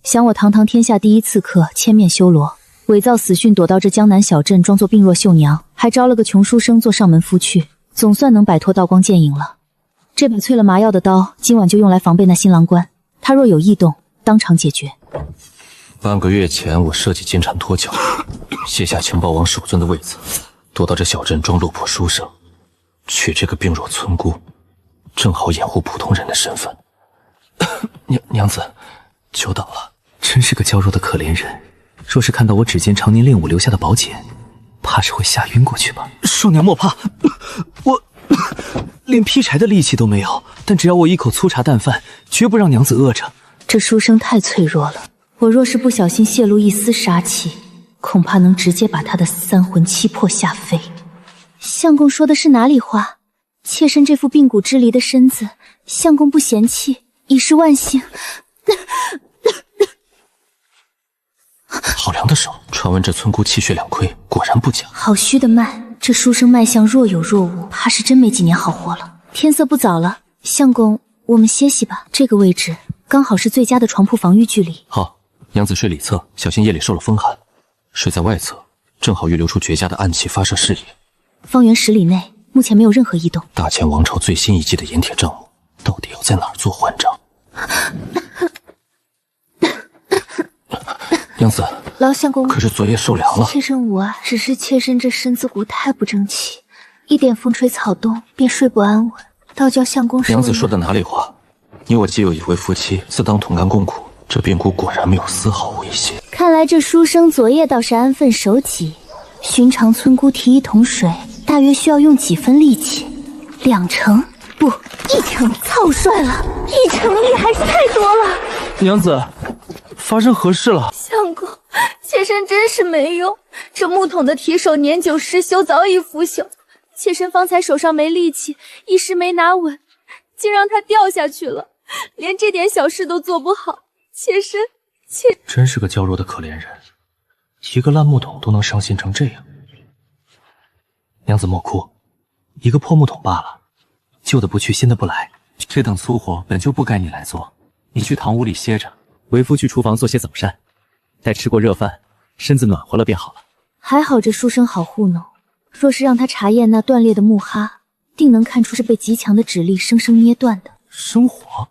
想我堂堂天下第一刺客，千面修罗，伪造死讯，躲到这江南小镇，装作病弱绣娘，还招了个穷书生做上门夫婿，总算能摆脱刀光剑影了。这把淬了麻药的刀，今晚就用来防备那新郎官。他若有异动，当场解决。半个月前，我设计金蝉脱壳，卸下情报王守尊的位子，躲到这小镇装落魄书生，娶这个病弱村姑，正好掩护普通人的身份。娘子，久等了。真是个娇弱的可怜人，若是看到我指尖常年练武留下的宝剑，怕是会吓晕过去吧。寿娘莫怕，我连劈柴的力气都没有，但只要我一口粗茶淡饭，绝不让娘子饿着。这书生太脆弱了，我若是不小心泄露一丝杀气，恐怕能直接把他的三魂七魄吓飞。相公说的是哪里话？妾身这副病骨支离的身子，相公不嫌弃，已是万幸。好凉的手，传闻这村姑气血两亏，果然不假。好虚的脉，这书生脉象若有若无，怕是真没几年好活了。天色不早了，相公，我们歇息吧。这个位置刚好是最佳的床铺防御距离。好，娘子睡里侧，小心夜里受了风寒；睡在外侧，正好预留出绝佳的暗器发射视野。方圆10里内，目前没有任何异动。大前王朝最新一季的盐铁帐幕，到底要在哪儿做换帐？娘子，老相公，可是昨夜受凉了。妾身无碍，只是妾身这身子骨太不争气，一点风吹草动便睡不安稳，倒叫相公受。娘子说的哪里话？你我既有一回夫妻，自当同甘共苦。这病骨果然没有丝毫威胁。看来这书生昨夜倒是安分守己。寻常村姑提一桶水，大约需要用几分力气？2成？不，1成。草率了，1成力还是太多了。娘子，发生何事了？相公，妾身真是没用，这木桶的提手年久失修，早已腐朽。妾身方才手上没力气，一时没拿稳，竟让它掉下去了，连这点小事都做不好。妾身真是个娇弱的可怜人，一个烂木桶都能伤心成这样。娘子莫哭，一个破木桶罢了，旧的不去，新的不来。这等粗活本就不该你来做，你去堂屋里歇着，为夫去厨房做些早膳，待吃过热饭，身子暖和了便好了。还好这书生好糊弄，若是让他查验那断裂的木哈，定能看出是被极强的指力生生捏断的。生火？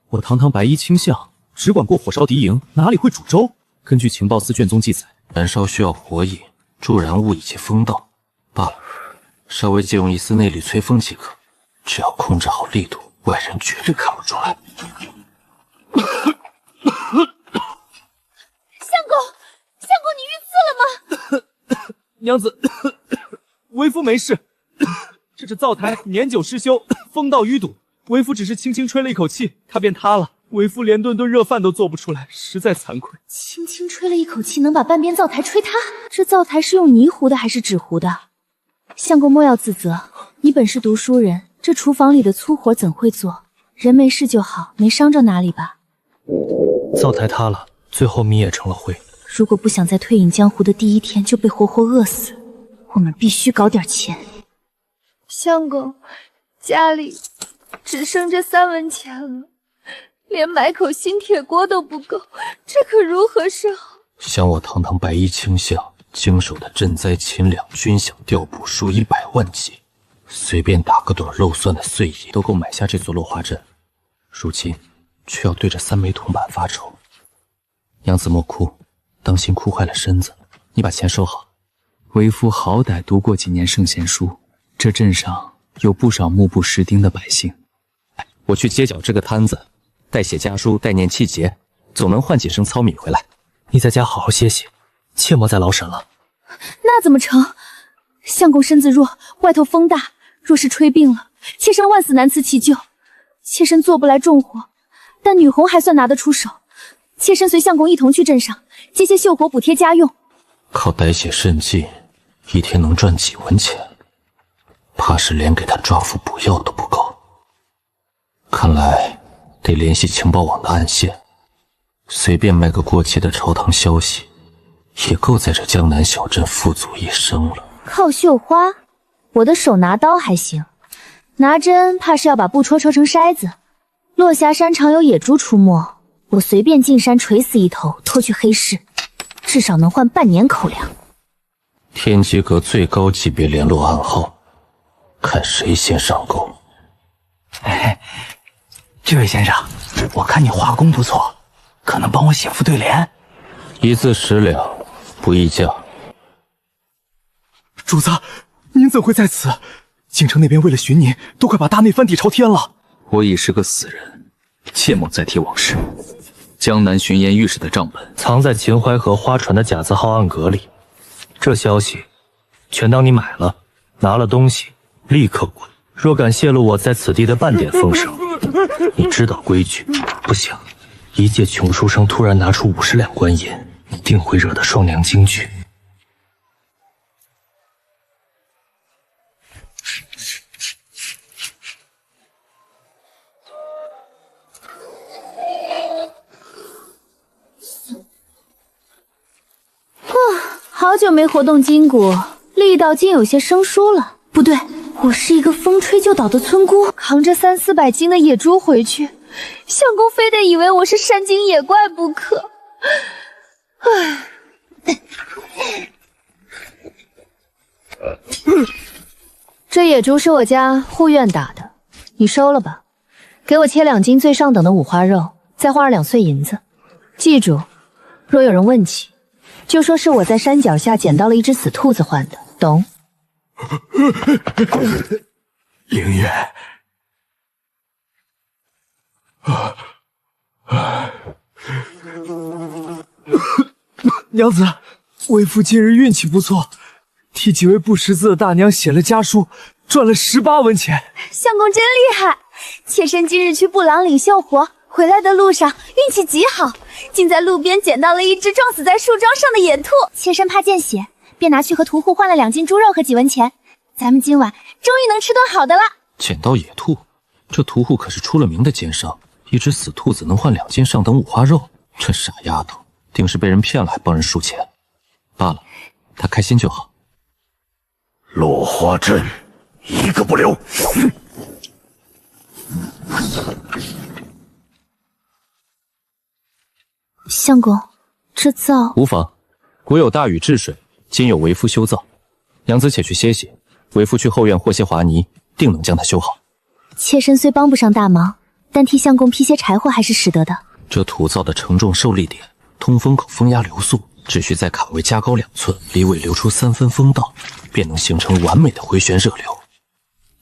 我堂堂白衣卿相，只管过火烧敌营，哪里会煮粥？根据情报司卷宗记载，燃烧需要火引、助燃物以及风道罢了，稍微借用一丝内力催风即可，只要控制好力度，外人绝对看不出来。相公，你遇刺了吗？娘子，为夫没事。这灶台年久失修，风道淤堵，为夫只是轻轻吹了一口气，它便塌了。为夫连顿顿热饭都做不出来，实在惭愧。轻轻吹了一口气，能把半边灶台吹塌？这灶台是用泥糊的还是纸糊的？相公莫要自责，你本是读书人，这厨房里的粗活怎会做？人没事就好，没伤着哪里吧？灶台塌了，最后米也成了灰。如果不想在退隐江湖的第一天就被活活饿死，我们必须搞点钱。相公，家里只剩这3文钱了，连买口新铁锅都不够，这可如何是好？想我堂堂白衣卿相，经手的赈灾勤粮、军饷调补数以百万计，随便打个盹漏算的碎银都够买下这座落花镇，如今却要对着3枚铜板发愁。娘子莫哭，当心哭坏了身子。你把钱收好。为夫好歹读过几年圣贤书，这镇上有不少目不识丁的百姓。我去街角这个摊子，代写家书，代念气节，总能换几升糙米回来。你在家好好歇息，切莫再劳神了。那怎么成？相公身子弱，外头风大，若是吹病了，妾身万死难辞其咎。妾身做不来重活，但女红还算拿得出手。妾身随相公一同去镇上接些绣活补贴家用。靠代写肾技，一天能赚几文钱？怕是连给他抓捕补药都不够。看来得联系情报网的暗线，随便卖个过期的朝堂消息，也够在这江南小镇富足一生了。靠绣花，我的手拿刀还行，拿针怕是要把布戳成筛子。落霞山常有野猪出没，我随便进山锤死一头，拖去黑市，至少能换半年口粮。天机阁最高级别联络暗号，看谁先上钩。这位先生，我看你画工不错，可能帮我写副对联。一字10两，不议价。主子，您怎会在此？京城那边为了寻您，都快把大内翻底朝天了。我已是个死人，切莫再提往事。江南巡盐御史的账本藏在秦淮河花船的甲字号暗格里，这消息全当你买了，拿了东西立刻滚。若敢泄露我在此地的半点风声，你知道规矩。不行，一介穷书生突然拿出50两官银，你定会惹得双娘惊惧。好久没活动筋骨，力道竟有些生疏了。不对，我是一个风吹就倒的村姑，扛着3、400斤的野猪回去，相公非得以为我是山精野怪不可。这野猪是我家护院打的，你收了吧。给我切2斤最上等的五花肉，再花2两碎银子。记住，若有人问起，就说是我在山脚下捡到了一只死兔子换的，懂？凌月，娘子，为父今日运气不错，替几位不识字的大娘写了家书，赚了18文钱。相公真厉害！妾身今日去布朗领绣活，回来的路上运气极好，竟在路边捡到了一只撞死在树桩上的野兔。妾身怕见血，便拿去和屠户换了2斤猪肉和几文钱。咱们今晚终于能吃顿好的了。捡到野兔，这屠户可是出了名的奸商，一只死兔子能换2斤上等五花肉，这傻丫头定是被人骗了，还帮人输钱。罢了，她开心就好。落花镇一个不留。相公，这灶无妨，国有大禹治水，今有为夫修造。娘子且去歇息，为夫去后院和些华泥，定能将它修好。妾身虽帮不上大忙，但替相公劈些柴火还是使得的。这土灶的承重受力点，通风口风压流速，只需在卡位加高2寸，离尾流出3分风道，便能形成完美的回旋热流。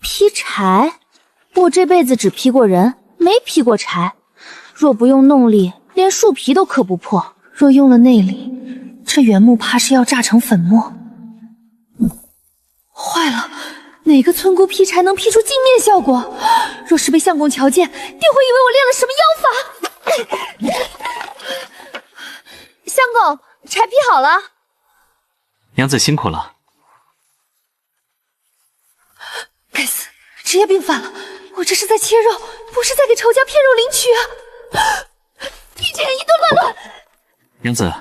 劈柴？我这辈子只劈过人，没劈过柴。若不用弄力，连树皮都磕不破。若用了内力，这原木怕是要炸成粉末。坏了，哪个村姑劈柴能劈出镜面效果？若是被相公瞧见，定会以为我练了什么妖法。相公，柴劈好了。娘子辛苦了。该死，职业病犯了！我这是在切肉，不是在给仇家骗肉领取啊！一群人一顿乱。娘子，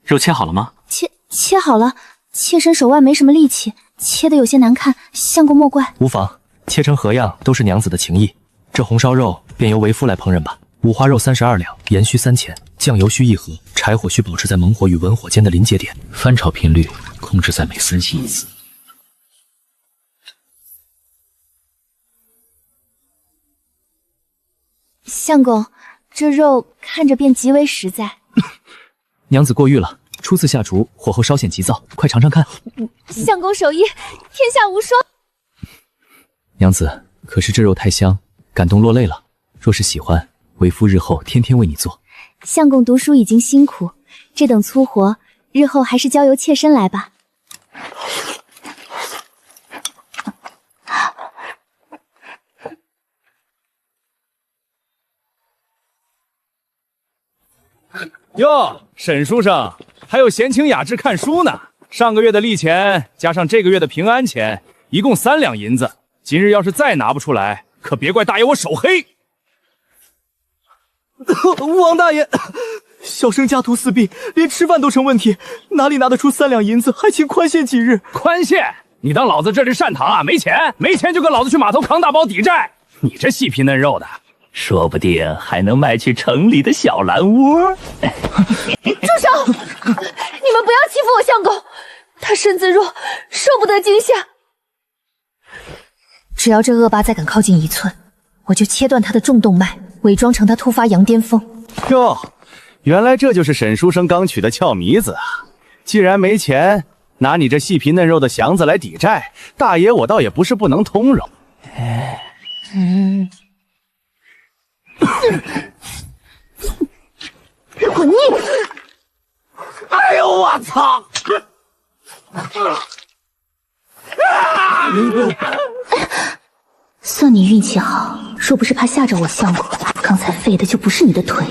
肉切好了吗？切好了，妾身手腕没什么力气，切得有些难看，相公莫怪。无妨，切成何样都是娘子的情意。这红烧肉便由为夫来烹饪吧。五花肉32两，盐需3钱，酱油需1盒，柴火需保持在猛火与文火间的临界点，翻炒频率控制在每分析1次。相公，这肉看着便极为实在。娘子过誉了，初次下厨，火候稍显急躁，快尝尝看。相公手艺天下无双。娘子，可是这肉太香，感动落泪了。若是喜欢，为夫日后天天为你做。相公读书已经辛苦，这等粗活，日后还是交由妾身来吧。哟，沈书生，还有闲情雅致看书呢。上个月的利钱加上这个月的平安钱，一共3两银子。今日要是再拿不出来，可别怪大爷我手黑。王大爷，小生家徒四壁，连吃饭都成问题，哪里拿得出3两银子？还请宽限几日。宽限？你当老子这是善堂啊？没钱就跟老子去码头扛大包抵债。你这细皮嫩肉的，说不定还能卖去城里的小蓝窝。住手！你们不要欺负我相公，他身子弱，受不得惊吓。只要这恶霸再敢靠近1寸，我就切断他的重动脉，伪装成他突发羊癫疯。哟，原来这就是沈书生刚取的俏迷子啊！既然没钱，拿你这细皮嫩肉的祥子来抵债，大爷我倒也不是不能通融。混逆！哎呦我操！算你运气好，若不是怕吓着我相公，刚才废的就不是你的腿，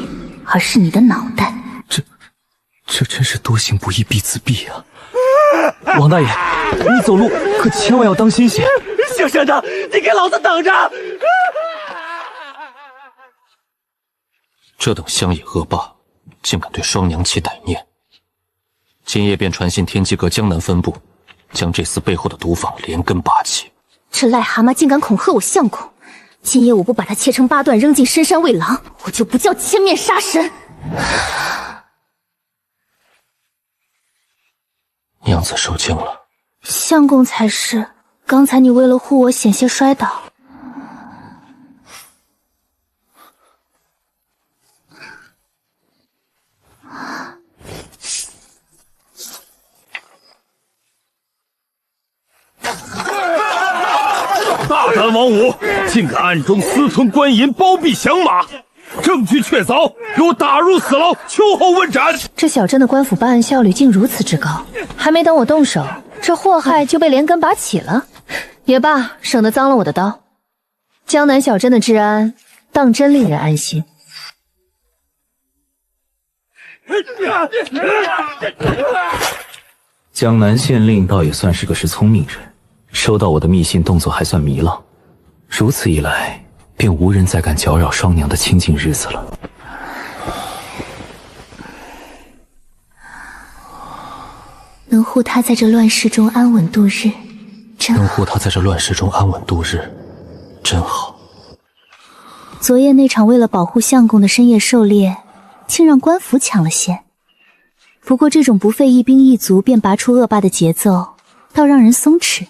而是你的脑袋。这真是多行不义必自毙啊！王大爷，你走路可千万要当心些。姓沈的，你给老子等着！这等乡野恶霸，竟敢对双娘起歹念！今夜便传信天机阁江南分部，将这厮背后的毒坊连根拔起。这癞蛤蟆竟敢恐吓我相公，今夜我不把他切成8段扔进深山喂狼，我就不叫千面杀神。娘子受惊了，相公才是，刚才你为了护我险些摔倒。大胆王五，竟敢暗中私吞官银，包庇降马，证据确凿，给我打入死牢，秋后问斩。这小镇的官府办案效率竟如此之高，还没等我动手，这祸害就被连根拔起了。也罢，省得脏了我的刀。江南小镇的治安当真令人安心。江南县令倒也算是个识聪明人，收到我的密信动作还算糜烂，如此一来，便无人再敢搅扰双娘的清静日子了。能护他在这乱世中安稳度日，真好。能护他在这乱世中安稳度日，真好。昨夜那场为了保护相公的深夜狩猎，竟让官府抢了先。不过这种不费一兵一卒便拔出恶霸的节奏，倒让人松弛。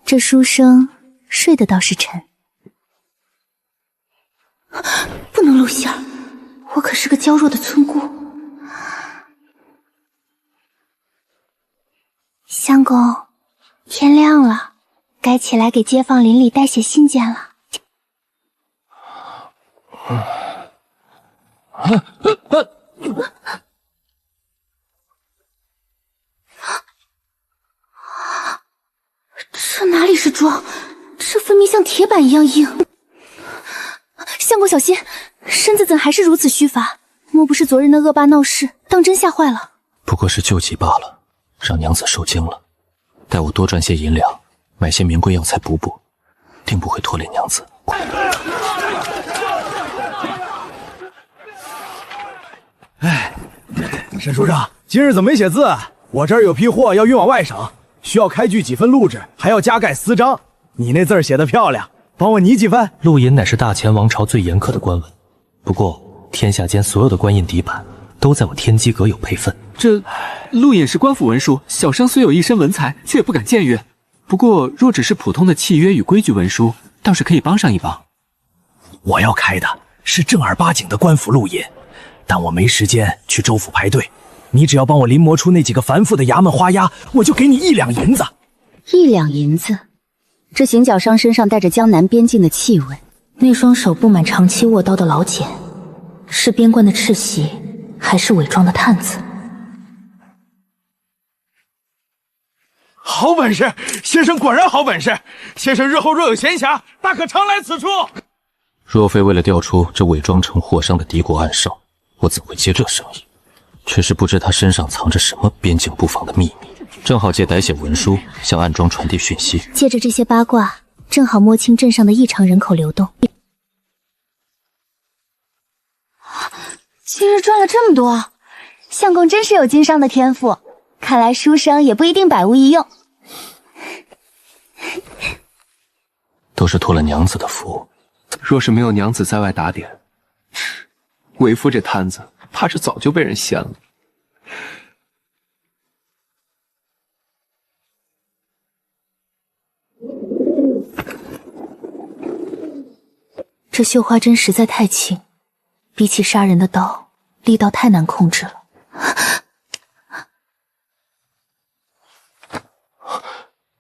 这书生睡得倒是沉。不能露馅儿，我可是个娇弱的村姑。相公，天亮了，该起来给街坊邻里带些信件了。这哪里是妆，这分明像铁板一样硬。相公小心，身子怎还是如此虚乏？莫不是昨日那恶霸闹事，当真吓坏了？不过是救急罢了，让娘子受惊了。待我多赚些银两，买些名贵药材补补，定不会拖累娘子。哎，沈书生，今日怎么没写字？我这儿有批货要运往外省，需要开具几份录制，还要加盖私章。你那字儿写得漂亮，帮我拟几份。陆银乃是大前王朝最严苛的官文，不过天下间所有的官印底板都在我天机阁有配分。这陆隐是官府文书，小生虽有一身文才，却也不敢僭越。不过若只是普通的契约与规矩文书，倒是可以帮上一帮。我要开的是正儿八经的官府录印，但我没时间去州府排队。你只要帮我临摹出那几个繁复的衙门花押，我就给你1两银子。1两银子？这行脚商身上带着江南边境的气味，那双手布满长期握刀的老茧，是边关的赤袭，还是伪装的探子？好本事，先生果然好本事。先生日后若有闲暇，大可常来此处。若非为了调出这伪装成货商的敌国暗哨，我怎会接这生意？却是不知他身上藏着什么边境布防的秘密，正好借歹写文书向暗庄传递讯息。借着这些八卦，正好摸清镇上的异常人口流动。今日赚了这么多，相公真是有经商的天赋，看来书生也不一定百无一用。都是托了娘子的福，若是没有娘子在外打点，为夫这摊子怕是早就被人掀了。这绣花针实在太轻，比起杀人的刀，力道太难控制了。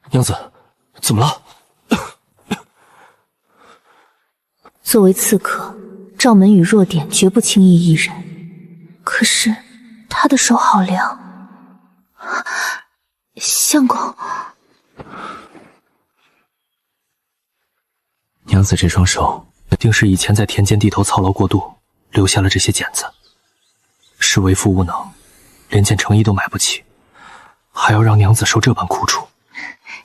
娘子，怎么了？作为刺客，赵门与弱点绝不轻易一人。可是他的手好凉，相公，娘子这双手，定是以前在田间地头操劳过度，留下了这些茧子。是为父无能，连件成衣都买不起，还要让娘子受这般苦楚。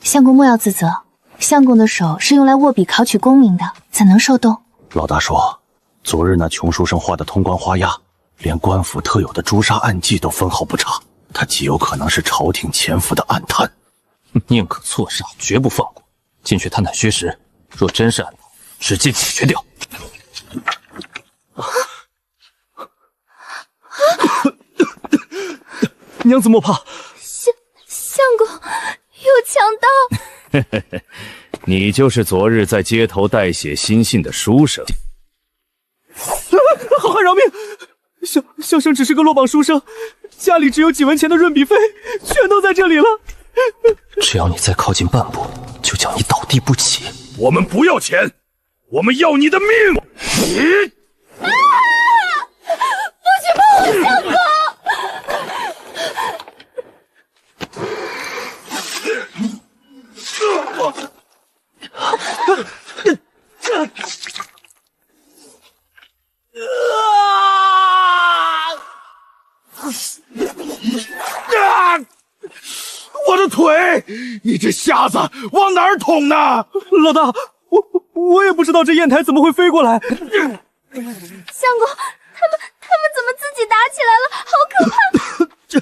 相公莫要自责，相公的手是用来握笔考取功名的，怎能受冻？老大说，昨日那穷书生画的通关花押，连官府特有的诛杀暗记都分毫不差，他极有可能是朝廷潜伏的暗探。宁可错杀，绝不放过。进去探探虚实，若真是暗探，直接解决掉。娘子莫怕，相公有强盗。你就是昨日在街头代写新信的书生。好汉饶命！小生只是个落榜书生，家里只有几文钱的润笔费，全都在这里了。只要你再靠近半步，就叫你倒地不起。我们不要钱，我们要你的命！不许碰我相公！我的腿！你这瞎子，往哪儿捅呢？老大，我也不知道这砚台怎么会飞过来。相公，他们怎么自己打起来了？好可怕！这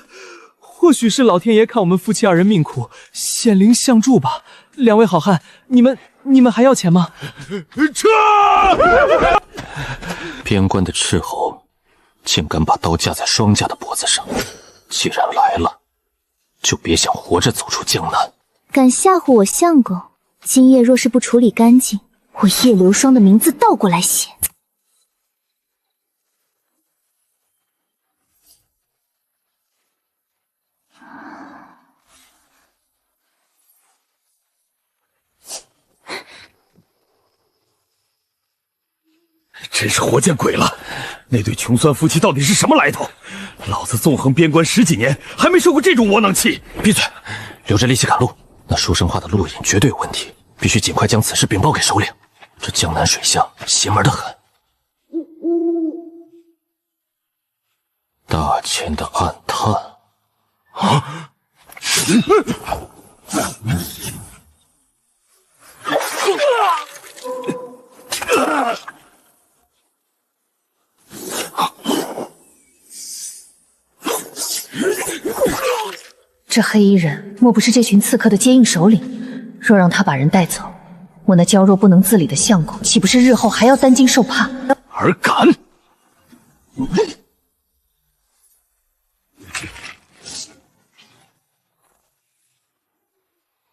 或许是老天爷看我们夫妻二人命苦，显灵相助吧。两位好汉，你们还要钱吗？撤！边关的斥候，竟敢把刀架在双家的脖子上，既然来了，就别想活着走出江南。敢吓唬我相公，今夜若是不处理干净，我叶流霜的名字倒过来写。真是活见鬼了！那对穷酸夫妻到底是什么来头？老子纵横边关10几年，还没受过这种窝囊气！闭嘴，留着力气赶路。那书生画的路引绝对有问题，必须尽快将此事禀报给首领。这江南水乡邪门的很，大钱的暗探啊！这黑衣人莫不是这群刺客的接应首领？若让他把人带走，我那娇弱不能自理的相公，岂不是日后还要担惊受怕？而敢！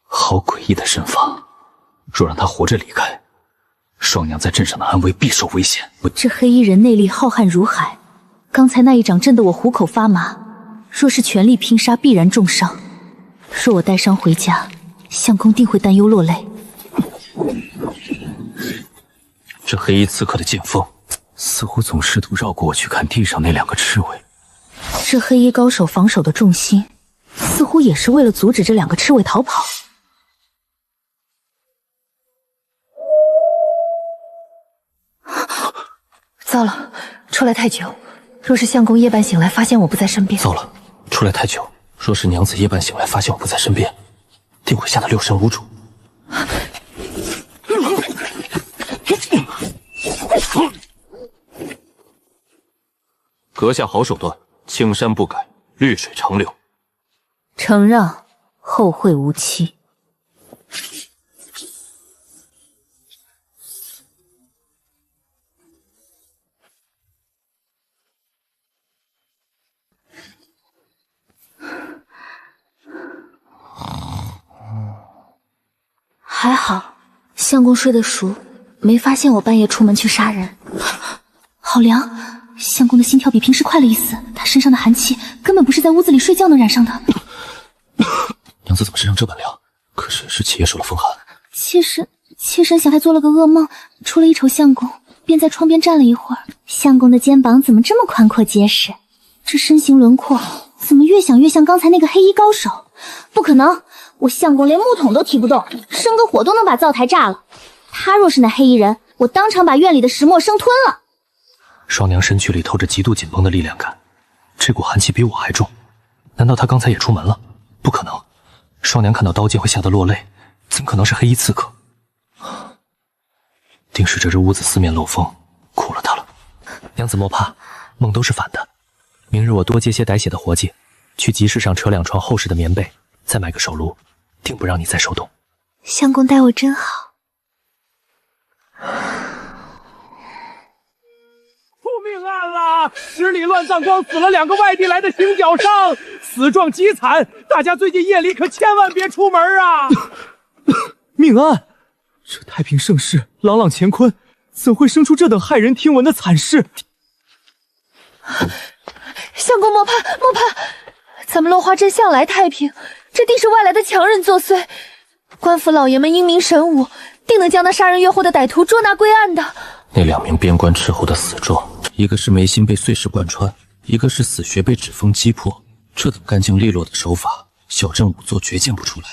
好诡异的身法，若让他活着离开，双娘在镇上的安危必受危险。这黑衣人内力浩瀚如海，刚才那一掌震得我虎口发麻。若是全力拼杀，必然重伤。若我带伤回家，相公定会担忧落泪。这黑衣刺客的剑锋，似乎总试图绕过我去看地上那2个赤尾。这黑衣高手防守的重心，似乎也是为了阻止这2个赤尾逃跑。糟了，出来太久，若是相公夜半醒来发现我不在身边，糟了，出来太久，若是娘子夜半醒来发现我不在身边，定会吓得六神无主。阁下好手段，青山不改，绿水长流。承让，后会无期。还好，相公睡得熟，没发现我半夜出门去杀人。好凉，相公的心跳比平时快了一丝，他身上的寒气根本不是在屋子里睡觉能染上的。娘子怎么身上这般凉？可是七爷受了风寒。妾身想还做了个噩梦，出了一瞅相公，便在窗边站了一会儿。相公的肩膀怎么这么宽阔结实？这身形轮廓怎么越想越像刚才那个黑衣高手？不可能，我相公连木桶都提不动，生个火都能把灶台炸了。他若是那黑衣人，我当场把院里的石墨生吞了。双娘身躯里透着极度紧绷的力量感，这股寒气比我还重。难道他刚才也出门了？不可能，双娘看到刀剑会吓得落泪，怎么可能是黑衣刺客？定是这屋子四面漏风，苦了他了。娘子莫怕，梦都是反的。明日我多接些歹血的活计，去集市上扯2床厚实的棉被，再买个手炉，定不让你再受冻。相公待我真好。出命案了！十里乱葬岗死了2个外地来的行脚商，死状极惨，大家最近夜里可千万别出门啊！命案！这太平盛世，朗朗乾坤，怎会生出这等骇人听闻的惨事？相公莫怕，莫怕，咱们落花镇向来太平，这定是外来的强人作祟。官府老爷们英明神武，定能将那杀人越货的歹徒捉拿归案的。那2名边关斥候的死状，一个是眉心被碎石贯穿，一个是死穴被指锋击破。这等干净利落的手法，小镇仵作绝见不出来。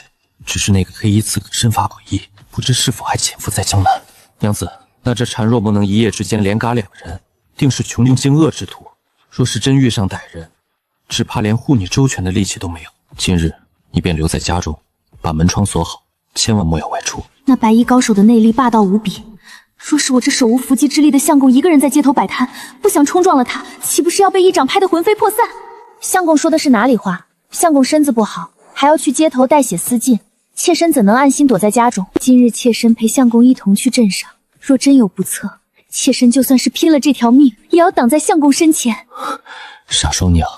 只是那个黑衣刺客身法诡异，不知是否还潜伏在江南。娘子，那这蝉若不能一夜之间连嘎2人，定是穷凶极恶之徒。若是真遇上歹人，只怕连护你周全的力气都没有。今日你便留在家中，把门窗锁好，千万莫要外出。那白衣高手的内力霸道无比，若是我这手无缚鸡之力的相公一个人在街头摆摊，不想冲撞了他，岂不是要被一掌拍得魂飞魄散？相公说的是哪里话？相公身子不好，还要去街头带血私禁，妾身怎能安心躲在家中？今日妾身陪相公一同去镇上，若真有不测，妾身就算是拼了这条命，也要挡在相公身前。傻双娘，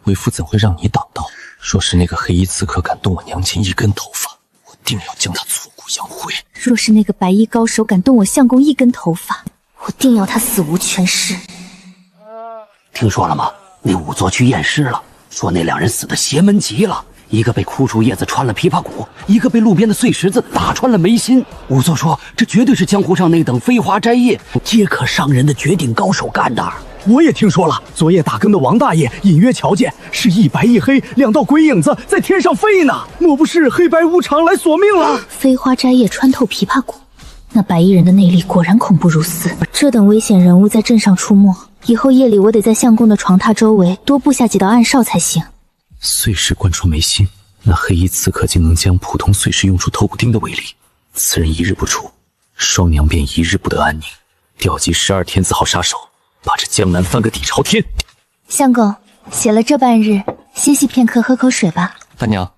为夫怎会让你挡到？若是那个黑衣刺客敢动我娘亲一根头发，我定要将他挫骨扬灰。若是那个白衣高手敢动我相公一根头发，我定要他死无全尸。听说了吗？那仵作去验尸了，说那2人死得邪门极了。一个被枯树叶子穿了琵琶骨，一个被路边的碎石子打穿了眉心。仵作说，这绝对是江湖上那等飞花摘叶、皆可伤人的绝顶高手干的。我也听说了，昨夜打更的王大爷隐约瞧见，是一白一黑2道鬼影子在天上飞呢，莫不是黑白无常来索命了？飞花摘叶穿透琵琶骨，那白衣人的内力果然恐怖如斯。这等危险人物在镇上出没，以后夜里我得在相公的床榻周围多布下几道暗哨才行。碎石贯穿眉心，那黑衣刺客竟能将普通碎石用出透骨钉的威力。此人一日不出，双娘便一日不得安宁。调集12天字号杀手，把这江南翻个底朝天。相公写了这半日，歇息片刻，喝口水吧。大娘，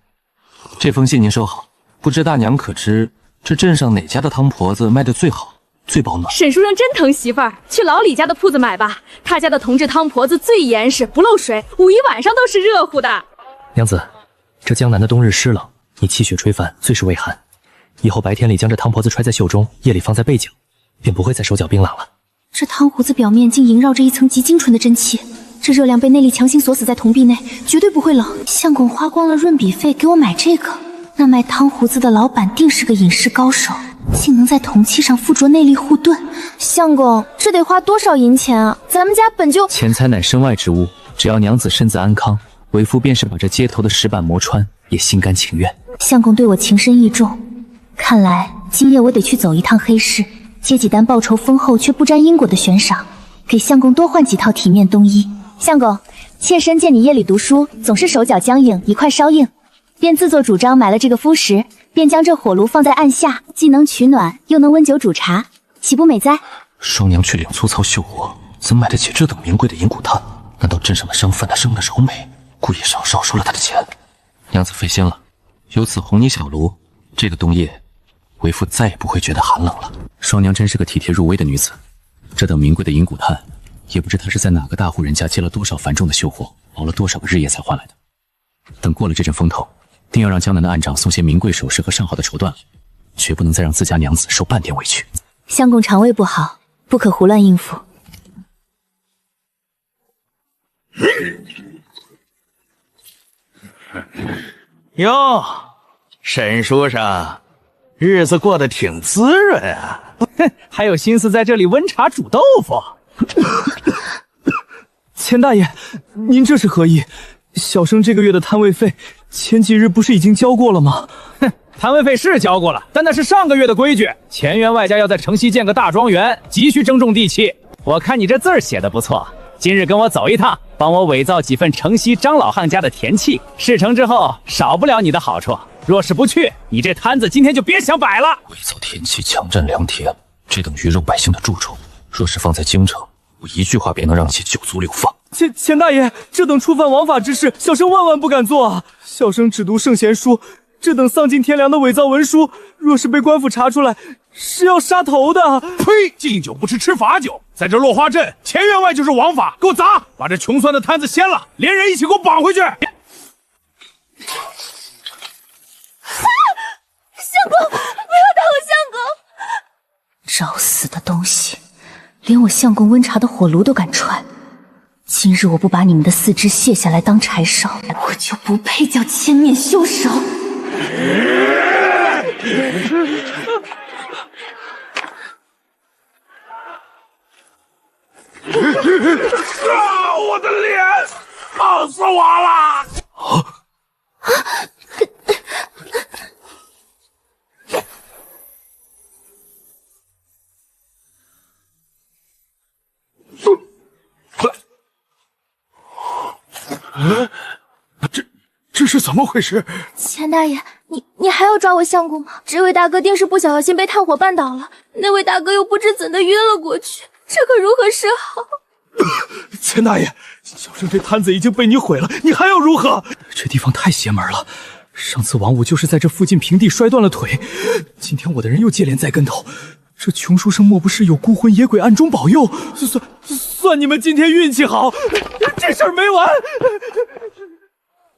这封信您收好。不知大娘可知，这镇上哪家的汤婆子卖的最好，最保暖？沈书生真疼媳妇儿，去老李家的铺子买吧。他家的同治汤婆子最严实，不漏水，午一晚上都是热乎的。娘子，这江南的冬日湿冷，你气血吹翻，最是畏寒。以后白天里将这汤婆子揣在袖中，夜里放在背颈，便不会再手脚冰冷了。这汤壶子表面竟萦绕着一层极精纯的真气，这热量被内力强行锁死在铜壁内，绝对不会冷。相公花光了润笔费给我买这个，那卖汤壶子的老板定是个隐士高手，竟能在铜器上附着内力护盾。相公，这得花多少银钱啊？咱们家本就……钱财乃身外之物，只要娘子身子安康，为夫便是把这街头的石板磨穿，也心甘情愿。相公对我情深意重，看来今夜我得去走一趟黑市，接几单报酬丰厚却不沾因果的悬赏，给相公多换几套体面冬衣。相公，妾身见你夜里读书总是手脚僵硬，一块烧硬，便自作主张买了这个敷石，便将这火炉放在案下，既能取暖，又能温酒煮茶，岂不美哉？双娘却领粗糙秀活，怎买得起这等名贵的银骨炭？难道镇上的商贩他生的柔美，故意少收了他的钱？娘子费心了，有此红泥小炉，这个冬夜，为夫再也不会觉得寒冷了。双娘真是个体贴入微的女子，这等名贵的银骨炭，也不知她是在哪个大户人家接了多少繁重的秀货，熬了多少个日夜才换来的。等过了这阵风头，定要让江南的案长送些名贵首饰和上好的绸缎来，绝不能再让自家娘子受半点委屈。相公肠胃不好，不可胡乱应付。哟，沈书生，日子过得挺滋润啊！还有心思在这里温茶煮豆腐？钱大爷，您这是何意？小生这个月的摊位费，前几日不是已经交过了吗？哼，摊位费是交过了，但那是上个月的规矩。钱员外家要在城西建个大庄园，急需郑重地气。我看你这字儿写得不错，今日跟我走一趟，帮我伪造几份城西张老汉家的田契。事成之后，少不了你的好处。若是不去，你这摊子今天就别想摆了。伪造田契，强占良田，这等鱼肉百姓的蛀虫。若是放在京城，我一句话便能让其九族流放。钱大爷，这等触犯王法之事，小生万万不敢做啊！小生只读圣贤书，这等丧尽天良的伪造文书，若是被官府查出来，是要杀头的。呸！敬酒不吃吃罚酒，在这落花镇，钱员外就是王法，给我砸！把这穷酸的摊子掀了，连人一起给我绑回去！相公，不要打我相公！找死的东西，连我相公温茶的火炉都敢踹！今日我不把你们的四肢卸下来当柴烧，我就不配叫千面凶手！我的脸，烫死我了！这是怎么回事？钱大爷，你还要抓我相公吗？这位大哥定是不小心被炭火绊倒了，那位大哥又不知怎的晕了过去，这可如何是好？钱大爷，小生这摊子已经被你毁了，你还要如何？这地方太邪门了，上次王五就是在这附近平地摔断了腿，今天我的人又接连栽跟头，这穷书生莫不是有孤魂野鬼暗中保佑？算你们今天运气好，这事儿没完！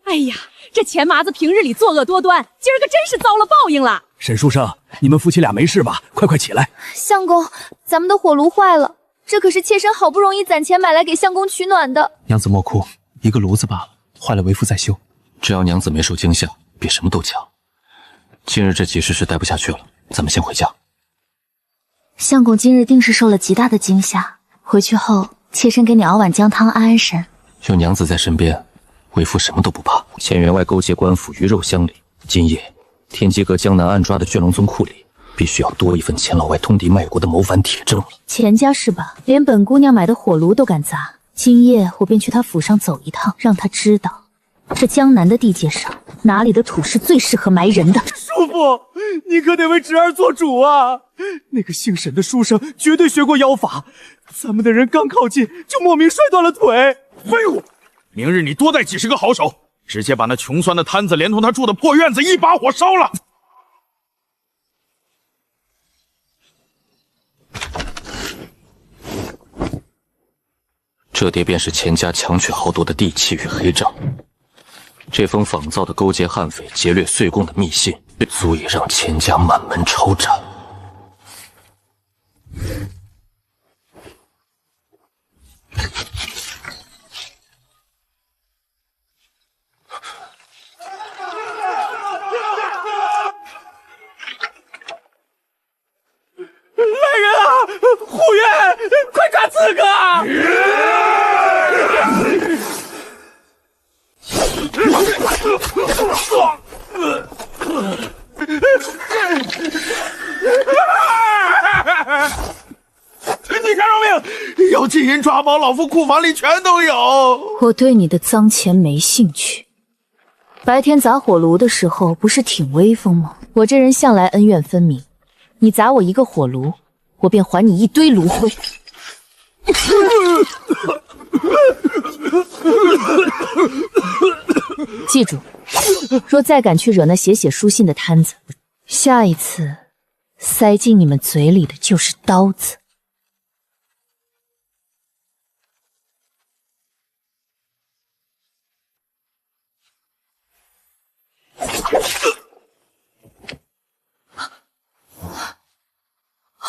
哎呀，这钱麻子平日里作恶多端，今儿个真是遭了报应了。沈书生，你们夫妻俩没事吧？快起来！相公，咱们的火炉坏了，这可是妾身好不容易攒钱买来给相公取暖的。娘子莫哭，一个炉子罢了，坏了为夫再修。只要娘子没受惊吓，比什么都强。今日这急事是待不下去了，咱们先回家。相公今日定是受了极大的惊吓，回去后妾身给你熬碗姜汤安安神。有娘子在身边，为夫什么都不怕。钱员外勾结官府，鱼肉乡里，今夜天机阁江南暗抓的卷龙宗库里，必须要多一份钱老外通敌卖国的谋反铁证了。钱家是吧？连本姑娘买的火炉都敢砸，今夜我便去他府上走一趟，让他知道这江南的地界上哪里的土是最适合埋人的。叔父，你可得为侄儿做主啊！那个姓沈的书生绝对学过妖法，咱们的人刚靠近就莫名摔断了腿。废物！明日你多带几十个好手，直接把那穷酸的摊子连同他住的破院子一把火烧了。这叠便是钱家强取豪夺的地契与黑账。这封仿造的勾结悍匪、劫掠岁贡的密信，足以让钱家满门抄斩。来人啊！护院，快抓刺客！你看饶命！有金银抓宝，老夫库房里全都有。我对你的脏钱没兴趣。白天砸火炉的时候不是挺威风吗？我这人向来恩怨分明，你砸我一个火炉，我便还你一堆炉灰。记住，若再敢去惹那写书信的摊子，下一次塞进你们嘴里的就是刀子。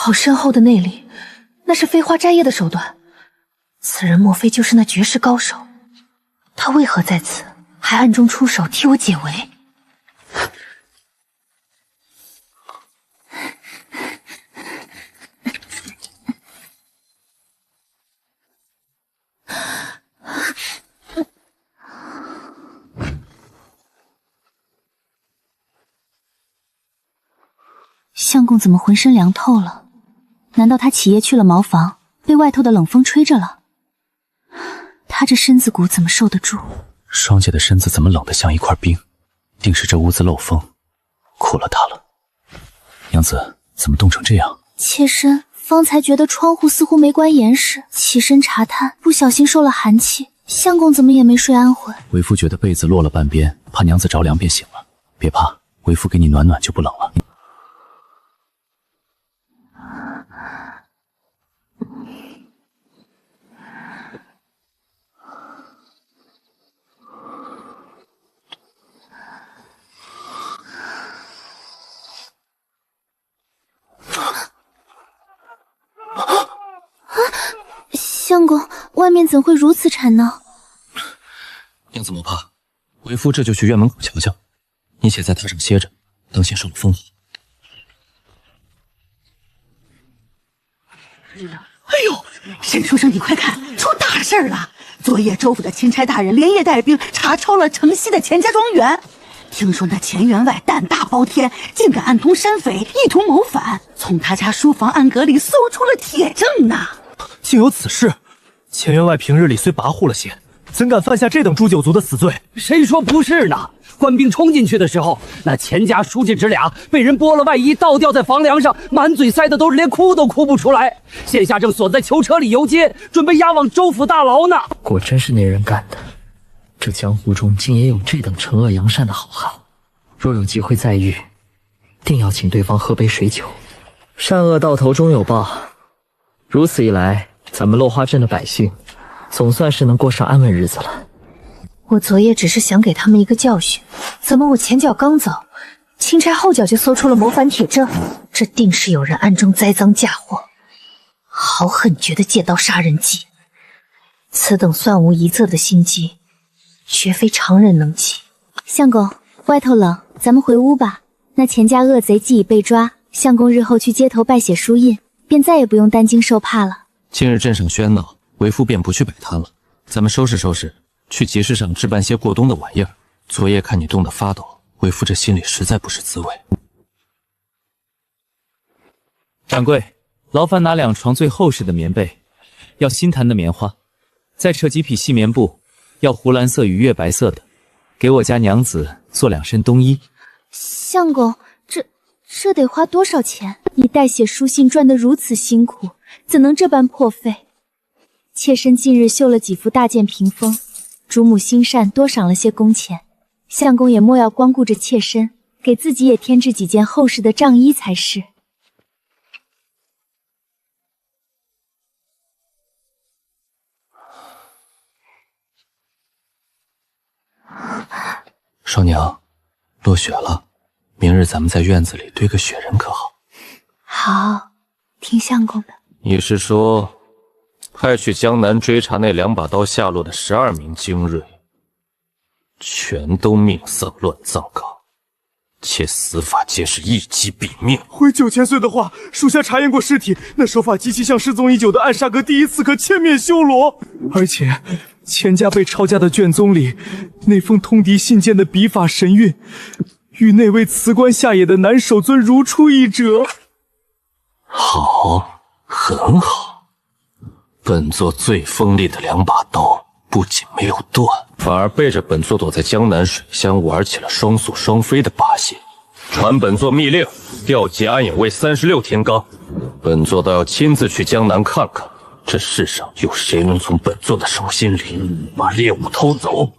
好深厚的内力，那是飞花摘叶的手段。此人莫非就是那绝世高手？他为何在此，还暗中出手替我解围？相公怎么浑身凉透了？难道他起夜去了茅房，被外头的冷风吹着了？他这身子骨怎么受得住？双姐的身子怎么冷得像一块冰？定是这屋子漏风，苦了她了。娘子怎么冻成这样？妾身方才觉得窗户似乎没关严实，起身查探，不小心受了寒气。相公怎么也没睡安稳？为夫觉得被子落了半边，怕娘子着凉便醒了。别怕，为夫给你暖暖就不冷了。相公，外面怎会如此吵闹？娘子莫怕，为夫这就去院门口瞧瞧。你且在榻上歇着，当心受了风。哎呦，沈书生，你快看，出大事了！昨夜州府的钦差大人连夜带兵查抄了城西的钱家庄园，听说那钱员外胆大包天，竟敢暗通山匪，意图谋反，从他家书房暗格里搜出了铁证呐！竟有此事！钱员外平日里虽跋扈了些，怎敢犯下这等诛九族的死罪？谁说不是呢？官兵冲进去的时候，那钱家书记侄俩被人剥了外衣，倒吊在房梁上，满嘴塞的都是连哭都哭不出来。现下正锁在囚车里游街，准备押往州府大牢呢。果真是那人干的，这江湖中竟也有这等惩恶扬善的好汉。若有机会再遇，定要请对方喝杯水酒。善恶到头终有报，如此一来，咱们落花镇的百姓总算是能过上安稳日子了。我昨夜只是想给他们一个教训，怎么我前脚刚走，钦差后脚就搜出了谋反铁证？这定是有人暗中栽赃嫁祸，好狠绝的借刀杀人计。此等算无一策的心机，绝非常人能及。相公，外头冷，咱们回屋吧。那钱家恶贼既已被抓，相公日后去街头拜写书印，便再也不用担惊受怕了。今日镇上喧闹，为夫便不去摆摊了。咱们收拾收拾，去集市上置办些过冬的玩意儿。昨夜看你冻得发抖，为夫这心里实在不是滋味。掌柜，劳烦拿2床最厚实的棉被，要新弹的棉花，再扯几匹细棉布，要湖蓝色与月白色的，给我家娘子做2身冬衣。相公，这得花多少钱？你代写书信赚得如此辛苦，怎能这般破费？妾身近日绣了几幅大件屏风，主母心善，多赏了些工钱。相公也莫要光顾着妾身，给自己也添置几件厚实的帐衣才是。少娘，落雪了，明日咱们在院子里堆个雪人可好？好，听相公的。你是说派去江南追查那2把刀下落的12名精锐，全都命丧乱葬岗，且死法皆是一击毙命。回9000岁的话，属下查验过尸体，那手法极其像失踪已久的暗杀阁第一刺客千面修罗，而且钱家被抄家的卷宗里，那封通敌信件的笔法神韵，与那位辞官下野的南守尊如出一辙。好，很好。本座最锋利的2把刀，不仅没有断，反而背着本座躲在江南水乡玩起了双宿双飞的把戏。传本座密令，调集安隐卫36天罡，本座倒要亲自去江南看看，这世上有谁能从本座的手心里把猎物偷走。